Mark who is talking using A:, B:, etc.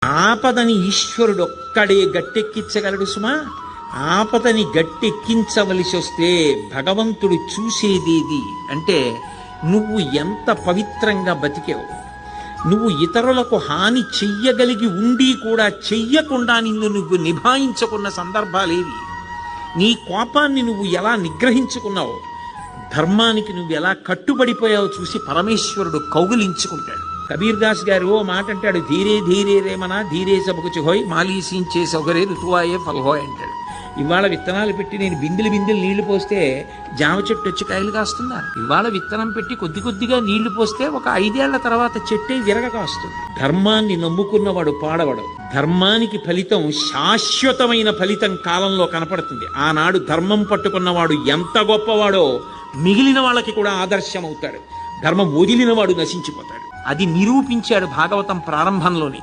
A: ఆపదని ఈశ్వరుడు ఒక్కడే గట్టెక్కించగలడు సుమా. ఆపదని గట్టెక్కించవలసి వస్తే భగవంతుడు చూసేదేది అంటే నువ్వు ఎంత పవిత్రంగా బతికావు. నువ్వు ఇతరులకు హాని చెయ్యగలిగి ఉండి కూడా చెయ్యకుండా నిన్ను నువ్వు నిభాయించుకున్న సందర్భాలేవి. నీ కోపాన్ని నువ్వు ఎలా నిగ్రహించుకున్నావు, ధర్మానికి నువ్వు ఎలా కట్టుబడిపోయావో చూసి పరమేశ్వరుడు కౌగిలించుకుంటాడు. కబీర్ దాస్ గారు ఓ మాట అంటాడు, ధీరే ధీరే రేమనా ధీరే సబకుచి హోయ్ మాలీసించే సౌకర్య ఋతువాయే ఫల్హోయ్ అంటాడు. ఇవాళ విత్తనాలు పెట్టి నేను బిందెలు నీళ్లు పోస్తే జామ చెట్టు వచ్చి కాయలు కాస్తుందా? ఇవాళ విత్తనం పెట్టి కొద్ది కొద్దిగా నీళ్లు పోస్తే ఒక 5 ఏళ్ల తర్వాత చెట్టే విరగ కాస్తుంది. ధర్మాన్ని నమ్ముకున్నవాడు పాడవడు. ధర్మానికి ఫలితం శాశ్వతమైన ఫలితం కాలంలో కనపడుతుంది. ఆనాడు ధర్మం పట్టుకున్నవాడు ఎంత గొప్పవాడో మిగిలిన వాళ్ళకి కూడా ఆదర్శం అవుతాడు. ధర్మం వదిలినవాడు నశించిపోతాడు. అది నిరూపించాడు భాగవతం ప్రారంభంలోనే.